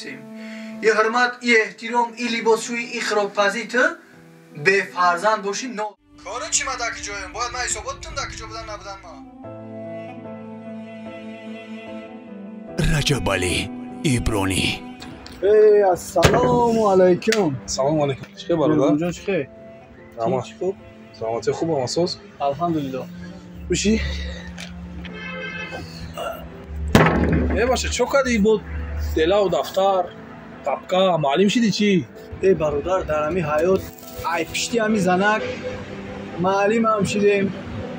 یه حرمت، یه احترام، ای لباسوی، ای خرابپزی تو به فرزند باشی نو کارو چی ما دکی جایم؟ باید ما حساباتتون دکی جا بدن نبودن ما رجب علی ایبرانی. السلام علیکم. سلام علیکم. چه برادر؟ جان چه؟ تمام خوب. سلامتی خوبه مسعود؟ الحمدلله. بشی؟ باشه چه کاری بود؟ دلا و دفتر قبقا معلم شدی چی؟ برادر در همی حیات ای پشتی همی زنک معلم هم شدیم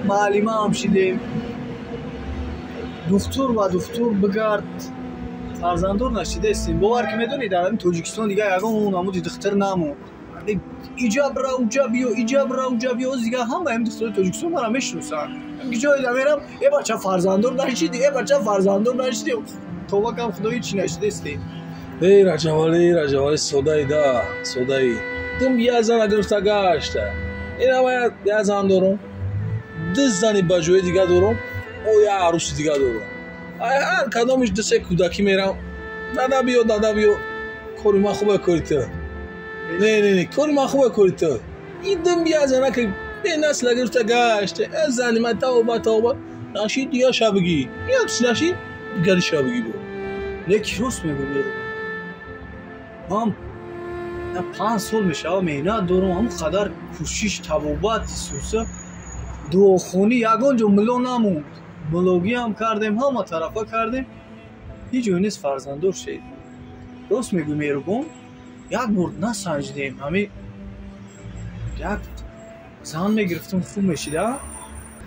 معلم هم شدیم دکتر و دکتر بگرد فرزندور نشده استیم. باور که میدونی در همین توجیکستان دیگه یگان همون دختر نمون ایجاب را اوجا بیو ایجاب را اوجا بیو دیگه هم همین دختر توجیکستان مرا میشناسن. میگه جای دمیرم ای بچه فرزندور نشدی ای بچه فرزندور نشدی توبه کم خدایی چی نشده استیم. رجب علی سودایی دا سودایی دم یه زن اگر گشته این باید یه زن دارم ده زنی بجوی دیگه دارم او یه عروس دیگه دارم هر کدامش دسته کودکی میرم دادا بیو کاری ما خوبه کاری تو نه کاری ما خوبه کاری تو این دم یه زنه که به نسل اگر گشته از زنی من توبه نشید دیگه شبگی یا نشید دیگه شبگی بود یکی روز میگو هم 5 سال میشه مهنت دارم همون قدر کوشش توبت سوسه دعاخونی یگان جو ملو نموند بلوگی هم کردیم همه طرفا کردیم هیچ جایی نیست فرزندور شد. راست میگو میربون یک بار نسنجدیم همین یک زن میگرفتم خوب میشیده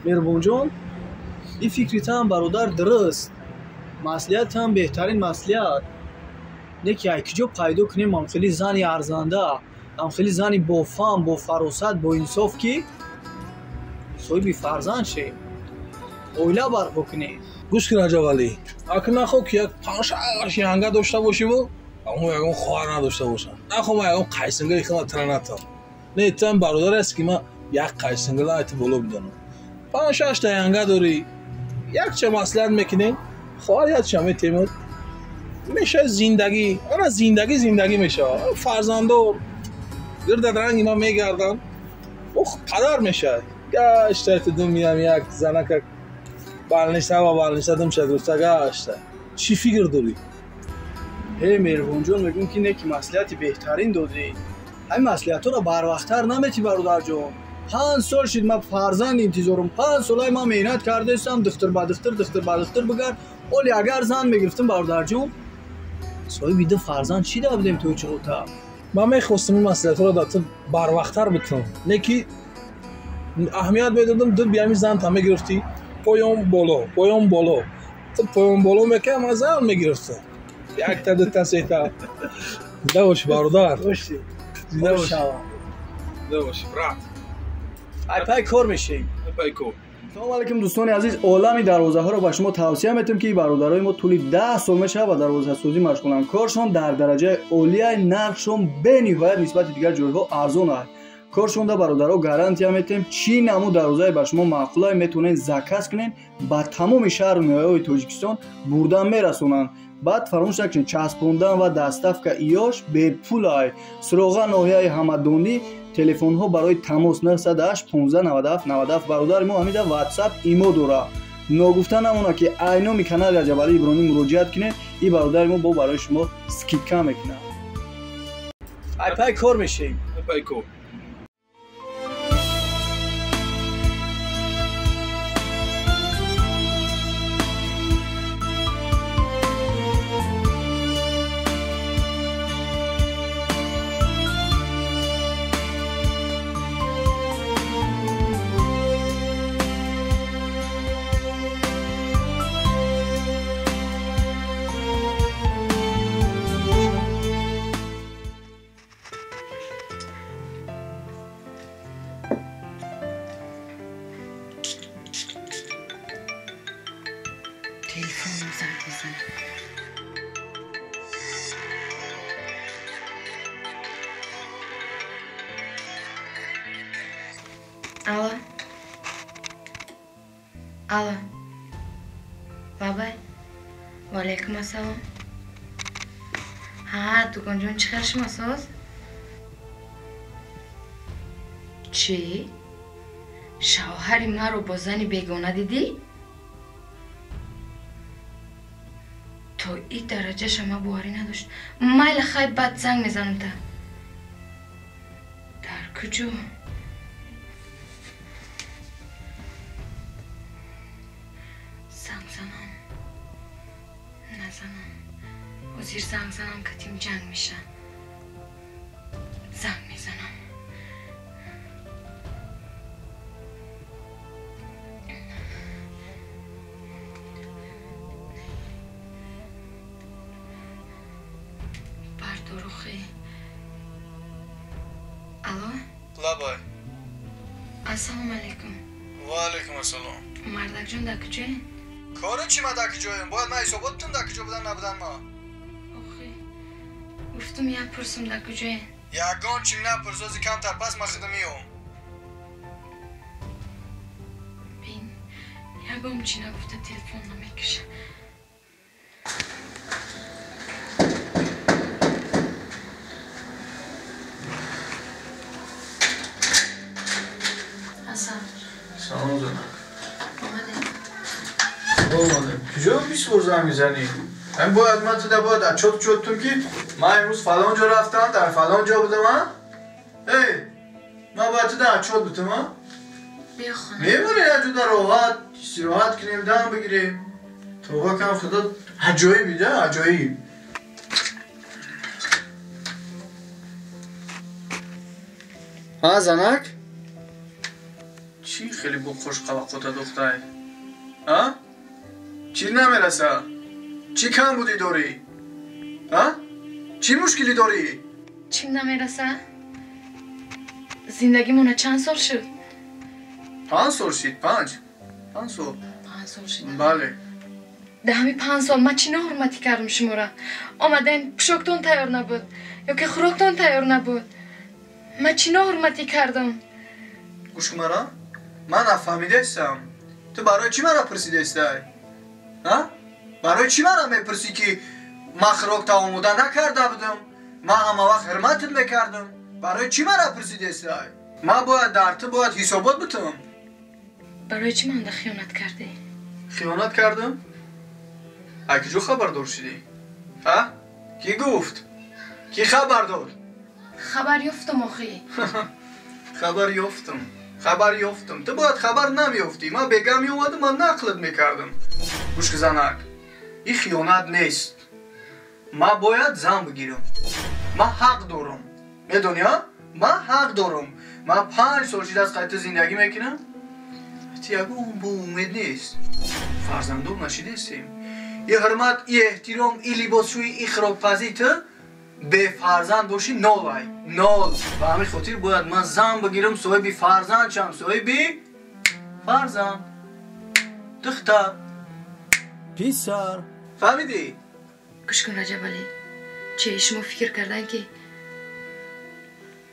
میربون جان این فکریت هم برادر درست مسئولیت هم بهترین مسئولیت نکی ایکجا پیدا کنیم هم خیلی زنی ارزنده هم خیلی زنی با فهم با فراست با انصاف که صاحبی فرزند شیم اویله برق بکنیم. گوش کن رجب علی اگه نخواه که یک پنج یانگه داشته باشیم و اما یکم خواهر نداشته باشم نخواه ما یکم قیسنگل خیلی ترنت هم نه تم برادر است که ما یک قیسنگل ایت بلو بدنم 5-6 تا یانگه داری یک چه مسئله میکنیم خواهر یاد شما تیمور میشه زندگی آره زندگی میشه فرزندور گرد رنگ اینا میگردن پدر میشه گشته تو دنیا یک زنه که بالنیسته دم شد گفته گشته چی فکر داری؟ میربون جان میگم که نکی مسئولیت بهترین دادی همین مسئولیت رو بر وقتتر نمیتی برادر جان 5 سال شد من فرزند انتظارم 5 سال من مهنت کرده استم دختر با دختر بگرد ولی اگر زن میگرفتم برادر جان صاحب بیده فرزند چی دا بدیم توی چغوتا من میخواستم این مسئولیت رو دادم بر وقتتر بکنم نکی اهمیت میدادم دو بیامی زن تا میگرفتی پایم بالا تو پایم بالا میکنم از زن میگرفتم یک تا دو تا سه تا دیده باش برادر باشی دیده باش برات ای پای کار میشیم پای کار. سلام علیکم دوستان عزیز عالمی دروازه ها رو به شما توصیه میتونم که برادرای ما طول 10 سال میشه و دروازه سازی مشغولن کارشون در درجه عالی نرخشون به نهایت نسبت دیگر جایها ارزان است کارشون در برادرها گارانتی میتیم چی نمو دروازه به شما معقوله میتونین زکس کنین با تمام شهر و ناحیه‌های تاجیکستان بردن میرسونن بعد فراموش نکنین چسبوندن و دستافک ایاش به پول های سراغ ناحیه همدانی تلفن ها برای تماس 908 15 97 97 برادر ما همین واتساپ ایمو داره نگفتن همونا که اینو کانال رجب علی ایبرانی مراجعه کنه این برادر ما با برای شما سکیکا میکنه ای پای کار میشیم پای کار. تلفنم زنگ بزنم. الو بابا وعلیکم السلام ها تو جون چی خرش مساز؟ چی؟ شوهری ما رو با زنی بیگانه دیدی؟ تو این درجه شما بواری نداشت. مایل خیلی بد زنگ میزنم تا. در کجا؟ زنگ زنم نزنم. وزیر زنگ زنم که تیم جنگ میشه. زنگ میزنم. برداروخی. الو؟ لابای. السلام علیکم. و علیکم السلام. مردک جون در کجایی؟ کارو چی ما در کجاییم؟ باید من حسابات بتونم در کجا بودن نبودن ما. آخی گفتم یک پرسم در کجایی؟ یگان چی نپرسازی کمتر پس من خدمیم. بین یگام چی نگفته تلفن نمیکشه. حسن سلام زنم. آمده؟ کجا بیس برزن میزنی؟ من باید من تو باید اچوت چوتون که من امروز فلان جا رفتم در فلان جا بودم من باید تو در اچوت بودم من بیا خانه میمونی نجو در راحت استراحت کنیم دم بگیریم توقع کم خدا عجایی بیده عجایی ها زنک؟ چی خیلی با خوش قوقت دختره؟ ها؟ چی نمیرسه؟ چی کم بودی داری؟ ها؟ چی مشکلی داری؟ چیم نمیرسه؟ زندگی مونه چند سال شد؟ 5 سال شد 5 سال 5 سال شد بله ده همین 5 سال من چی حرمتی کردم شما را؟ آمدین پشکتون تیار نبود یا که خوراکتون تیار نبود من چی حرمتی کردم؟ گوش کن مرا من نفهمیده استم تو برای چی مرا پرسیده استی؟ ها؟ برای چی مرا میپرسی که من خوراک آماده نکرده بودم من همه وقت حرمتت میکردم برای چی مرا پرسیده استی؟ من باید در تو باید حسابات بتونم برای چی من ده خیانت کرده؟ خیانت کردم؟ اگه جو خبردار شدی؟ ها؟ کی گفت؟ کی خبردار؟ خبر یافتم آخی خبر یافتم تو باید خبر نمیافتی من بگم میومدم من نقلت میکردم گوش که زنک این خیانت نیست من باید زن بگیرم من حق دارم میدونی ها؟ من حق دارم من 5 سال شده از قیت زندگی میکنم تیاگو با امید نیست فرزندم نشیده استیم این حرمت این احترام این لباسشویی این خراکپزی تو به فرزند باشی نال و همین خاطر باید من زن بگیرم صاحبی فرزند شم صاحبی فرزند دختر پیسر فهمیدی؟ گوش کن رجب علی چه شما فکر کردن که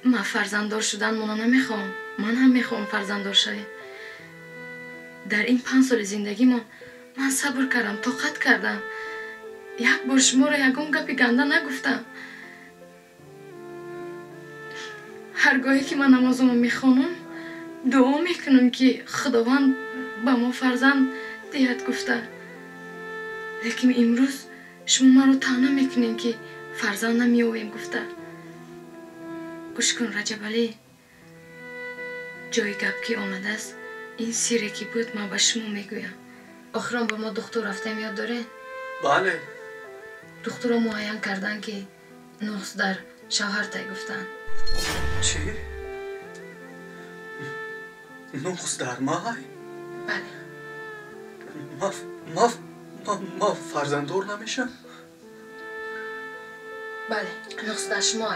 من فرزنددار شدن مونا نمیخوام من هم میخوام فرزنددار شوم در این 5 سال زندگی من صبر کردم طاقت کردم یک بار شما را یکم گپی گنده نگفتم هرگاهی که من نمازمو میخوانم دعا میکنم که خداوند به ما فرزند دهد گفته لیکن امروز شما من رو طعنه میکنین که فرزند نمیویم گفته گوش کن رجب علی جای گپ که آمده است این سیری که بود من به شما میگویم آخرام با ما دکتر رفتیم یاد داره؟ بله دکتر معاین کردن که نقص در شوهر تای گفتن چی؟ نقص در مای؟ بله ما فرزنددار نمیشم؟ بله نقص در شما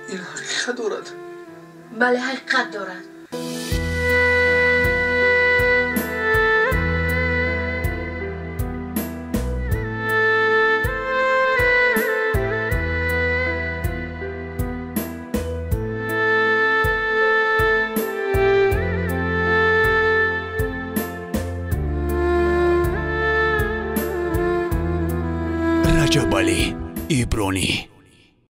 این حقیقت دارد؟ بله حقیقت دارد Rajab Ali Ibroni.